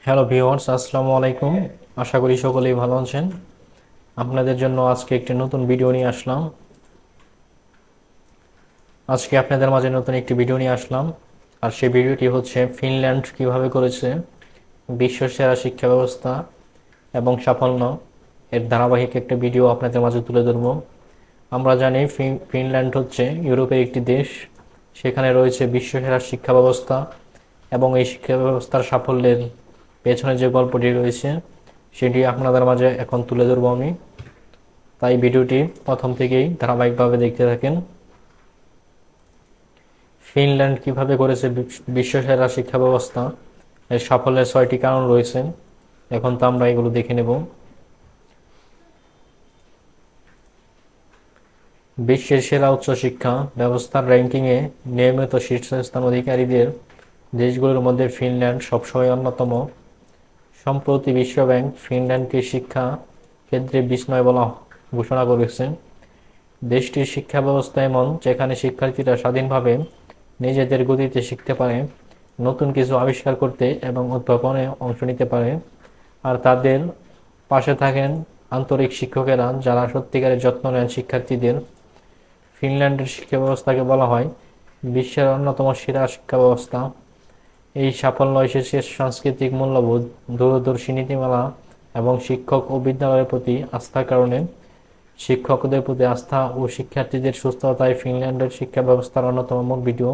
Hello viewers, আসসালামু আলাইকুম। আশা করি সকলেই ভালো আছেন। আপনাদের জন্য আজকে একটি নতুন ভিডিও নিয়ে আসলাম। আজকে আপনাদের মাঝে নতুন একটি ভিডিও নিয়ে আসলাম। আর সেই ভিডিওটি হচ্ছে ফিনল্যান্ড কিভাবে করেছে বিশ্ব সেরা শিক্ষা ব্যবস্থা এবং সাফল্য এর ধারাবাহিক একটা ভিডিও আপনাদের মাঝে তুলে ধরব। আমরা জানি ফিনল্যান্ড হচ্ছে ইউরোপের একটি দেশ। সেখানে রয়েছে বিশ্ব সেরা শিক্ষা ব্যবস্থা এবং এই শিক্ষা ব্যবস্থার সাফল্যের পেছনে যে গল্পটি রয়েছে সেটি আপনাদের মাঝে এখন তুলে ধরবো আমি। তাই ভিডিওটি প্রথম থেকেই ধারাবাহিকভাবে দেখতে থাকেন। ফিনল্যান্ড কিভাবে করেছে বিশ্বসেরা শিক্ষা ব্যবস্থা, এর সাফল্যের 6টি কারণ রয়েছে। এখন তো আমরা এগুলো দেখে নেব। বিশ্বের সেরা উচ্চশিক্ষা ব্যবস্থার র্যাঙ্কিংয়ে নিয়মিত শীর্ষস্থান অধিকারীদের দেশগুলোর মধ্যে ফিনল্যান্ড সবসময় অন্যতম। সম্প্রতি বিশ্বব্যাংক ফিনল্যান্ডকে শিক্ষা ক্ষেত্রে বিস্ময় বলা ঘোষণা করেছে। দেশটির শিক্ষা ব্যবস্থা এমন যেখানে শিক্ষার্থীরা স্বাধীনভাবে নিজেদের গতিতে শিখতে পারে, নতুন কিছু আবিষ্কার করতে এবং উদ্ভাবনে অংশ নিতে পারে। আর তাদের পাশে থাকেন আন্তরিক শিক্ষকেরা যারা সত্যিকারের যত্ন নেন শিক্ষার্থীদের। ফিনল্যান্ডের শিক্ষা ব্যবস্থাকে বলা হয় বিশ্বের অন্যতম সেরা শিক্ষা ব্যবস্থা। এই সাফল্য এসেছে সাংস্কৃতিক মূল্যবোধ, দূরদর্শী নীতিমালা এবং শিক্ষক ও বিদ্যালয়ের প্রতি আস্থার কারণে। শিক্ষকদের প্রতি আস্থা ও শিক্ষার্থীদের সুস্থতাই ফিনল্যান্ডের শিক্ষা ব্যবস্থার অন্যতম মূল ভিডিও।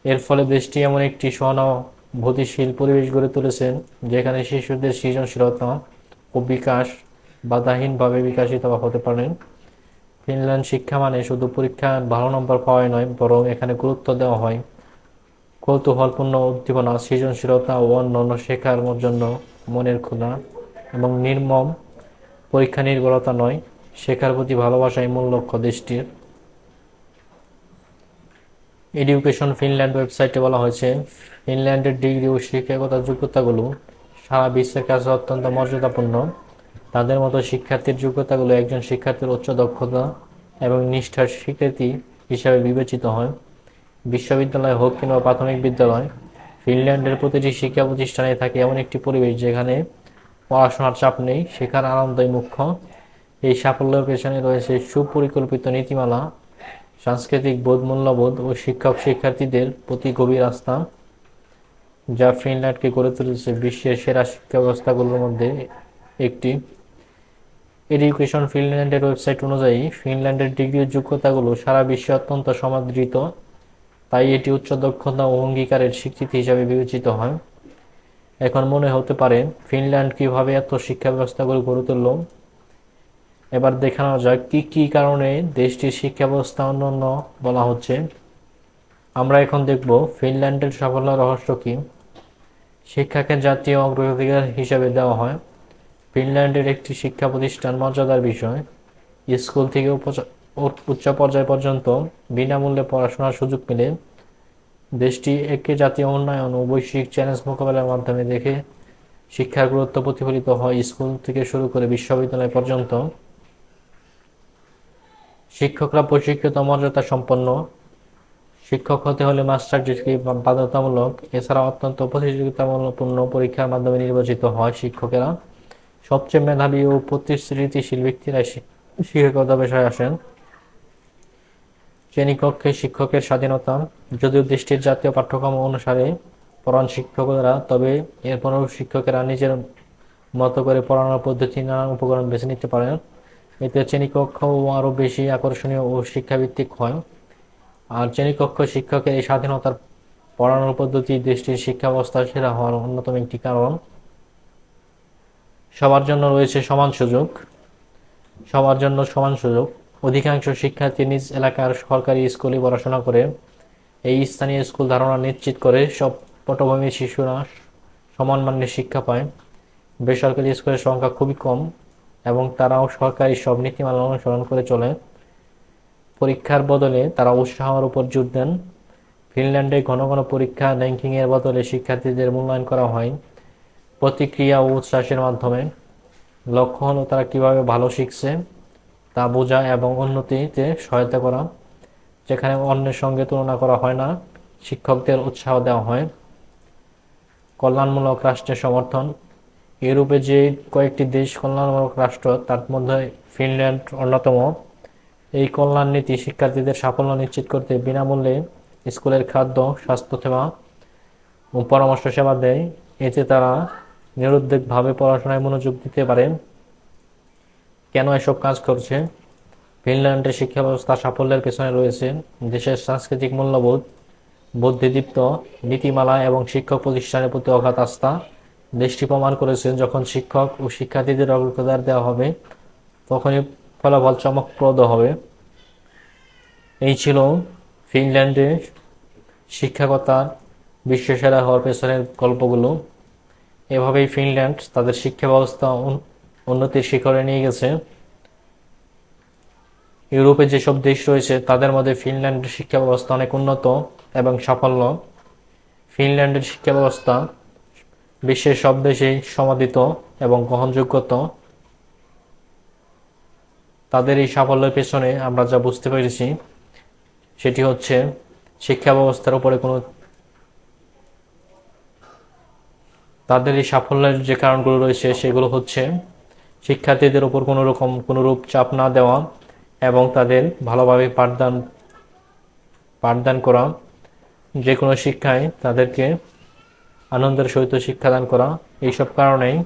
এর ফলে দেশটি এমন একটি সহানুভূতিশীল পরিবেশ গড়ে তুলেছে যেখানে শিশুদের সৃজনশীলতা ও বিকাশ বাধাহীনভাবে বিকশিত হতে পারে। ফিনল্যান্ড শিক্ষা মানে শুধু পরীক্ষায় ভালো নম্বর পাওয়াই নয়, বরং এখানে গুরুত্ব দেওয়া হয় কৌতূহলপূর্ণ উদ্দীপনা, সৃজনশীলতা ও অন্যান্য শেখার জন্য মনের ক্ষুধা, এবং নির্মম পরীক্ষা নির্ভরতা নয়, শেখার প্রতি ভালোবাসাই মূল লক্ষ্য দেশটির। এডুকেশন ফিনল্যান্ড ওয়েবসাইটে বলা হয়েছে ফিনল্যান্ডের ডিগ্রি ও শিক্ষাগত যোগ্যতাগুলো সারা বিশ্বের কাছে অত্যন্ত মর্যাদাপূর্ণ। তাদের মতো শিক্ষার্থীর যোগ্যতাগুলো একজন শিক্ষার্থীর উচ্চ দক্ষতা এবং নিষ্ঠার স্বীকৃতি হিসাবে বিবেচিত হয়। বিশ্ববিদ্যালয় হোক কিংবা প্রাথমিক বিদ্যালয়, ফিনল্যান্ডের প্রতিটি শিক্ষা প্রতিষ্ঠানে থাকে এমন একটি পরিবেশ যেখানে পড়াশোনার চাপ নেই, শেখার আনন্দই মুখ্য। এই সাফল্যের পেছনে রয়েছে সুপরিকল্পিত নীতিমালা, সাংস্কৃতিক বোধ, মূল্যবোধ ও শিক্ষক শিক্ষার্থীদের প্রতি গভীর আস্থা, যা ফিনল্যান্ডকে গড়ে তুলেছে বিশ্বের সেরা শিক্ষা ব্যবস্থাগুলোর মধ্যে একটি। এডুকেশন ফিনল্যান্ডের ওয়েবসাইট অনুযায়ী ফিনল্যান্ডের ডিগ্রির যোগ্যতাগুলো সারা বিশ্বে অত্যন্ত সমাদৃত, তাই এটি উচ্চ দক্ষতা ও অঙ্গীকারের স্বীকৃতি হিসাবে বিবেচিত হয়। এখন মনে হতে পারে ফিনল্যান্ড কিভাবে এত শিক্ষা ব্যবস্থাগুলো গড়ে তুলল। এবার দেখানো যাক কি কি কারণে দেশটির শিক্ষা ব্যবস্থা অনন্য বলা হচ্ছে। আমরা এখন দেখব ফিনল্যান্ডের সাফল্য রহস্য কি। শিক্ষাকে জাতীয় অগ্রাধিকার হিসাবে দেওয়া হয়। ফিনল্যান্ডের একটি শিক্ষা প্রতিষ্ঠান মর্যাদার বিষয়। স্কুল থেকে উচ্চ পর্যায় পর্যন্ত বিনামূল্যে পড়াশোনার সুযোগ মিলে। দেশটি একে জাতীয় উন্নয়ন ও বৈশ্বিক চ্যালেঞ্জ মোকাবেলার মাধ্যমে দেখে শিক্ষার গুরুত্ব প্রতিফলিত হয় স্কুল থেকে শুরু করে বিশ্ববিদ্যালয় পর্যন্ত। শিক্ষকরা প্রশিক্ষিত মর্যাদা সম্পন্ন। শিক্ষক হতে হলে মাস্টার ডিগ্রি বাধ্যতামূলক। এছাড়া অত্যন্ত প্রতিযোগিতাপূর্ণ পরীক্ষার মাধ্যমে নির্বাচিত হয় শিক্ষকেরা। সবচেয়ে মেধাবী ও প্রতিশ্রুতিশীল ব্যক্তিরা শিক্ষকতা পেশায় আসেন। শ্রেণীকক্ষে শিক্ষকের স্বাধীনতা। যদিও দেশটির জাতীয় পাঠ্যক্রম অনুসারে পড়ান শিক্ষকরা, তবে এরপরেও শিক্ষকেরা নিজের মতো করে পড়ানোর পদ্ধতি, নানান উপকরণ বেছে নিতে পারেন। এতে শ্রেণীকক্ষ আরও বেশি আকর্ষণীয় ও শিক্ষাভিত্তিক হয়। আর শ্রেণীকক্ষ শিক্ষকের এই স্বাধীনতার পড়ানোর পদ্ধতি দেশটির শিক্ষা ব্যবস্থা সেরা হওয়ার অন্যতম একটি কারণ। সবার জন্য রয়েছে সমান সুযোগ। সবার জন্য সমান সুযোগ। অধিকাংশ শিক্ষার্থী নিজ এলাকার সরকারি স্কুলে পড়াশোনা করে। এই স্থানীয় স্কুল ধারণা নিশ্চিত করে সব পটভূমির শিশুরা সমান মানের শিক্ষা পায়। বেসরকারি স্কুলের সংখ্যা খুবই কম এবং তারাও সরকারি সব নীতিমালা অনুসরণ করে চলে। পরীক্ষার বদলে তারা উৎসাহের উপর জোর দেন। ফিনল্যান্ডে ঘন ঘন পরীক্ষা র্যাঙ্কিংয়ের বদলে শিক্ষার্থীদের মূল্যায়ন করা হয় প্রতিক্রিয়া ও উচ্ছ্বাসের মাধ্যমে। লক্ষ্য হলো তারা কিভাবে ভালো শিখছে তা বোঝা এবং উন্নতিতে সহায়তা করা। যেখানে অন্যের সঙ্গে তুলনা করা হয় না, শিক্ষকদের উৎসাহ দেওয়া হয়। কল্যাণমূলক রাষ্ট্রের সমর্থন। ইউরোপে যে কয়েকটি দেশ কল্যাণমূলক রাষ্ট্র তার মধ্যে ফিনল্যান্ড অন্যতম। এই কল্যাণ নীতি শিক্ষার্থীদের সাফল্য নিশ্চিত করতে বিনামূল্যে স্কুলের খাদ্য, স্বাস্থ্যসেবা ও পরামর্শ সেবা দেয়। এতে তারা নিরুদ্বেগভাবে পড়াশোনায় মনোযোগ দিতে পারে। কেন এসব কাজ করছে? ফিনল্যান্ডের শিক্ষা ব্যবস্থা সাফল্যের পেছনে রয়েছে দেশের সাংস্কৃতিক মূল্যবোধ, বুদ্ধিদীপ্ত নীতিমালা এবং শিক্ষক প্রতিষ্ঠানের প্রতি অগাধ আস্থা। দেশটি প্রমাণ করেছে যখন শিক্ষক ও শিক্ষার্থীদের অগ্রাধিকার দেওয়া হবে তখনই ফলাফল চমকপ্রদ হবে। এই ছিল ফিনল্যান্ডে শিক্ষকতার বিশ্বসেরা হওয়ার পেছনের গল্পগুলো। এভাবেই ফিনল্যান্ড তাদের শিক্ষা ব্যবস্থা উন্নতির শিখরে নিয়ে গেছে। ইউরোপে যেসব দেশ রয়েছে তাদের মধ্যে ফিনল্যান্ডের শিক্ষা ব্যবস্থা অনেক উন্নত এবং সাফল্য। ফিনল্যান্ডের শিক্ষা ব্যবস্থা বিশ্বের সব দেশেই সমাদৃত এবং গ্রহণযোগ্যত। তাদের এই সাফল্যের পেছনে আমরা যা বুঝতে পেরেছি সেটি হচ্ছে শিক্ষা ব্যবস্থার উপরে তাদের এই সাফল্যের যে কারণগুলো রয়েছে সেগুলো হচ্ছে শিক্ষার্থীদের উপর কোনোরূপ চাপ না দেওয়া এবং তাদের ভালোভাবে পাঠদান করা, যে কোনো শিক্ষায় তাদেরকে আনন্দের সহিত শিক্ষাদান করা। এইসব কারণেই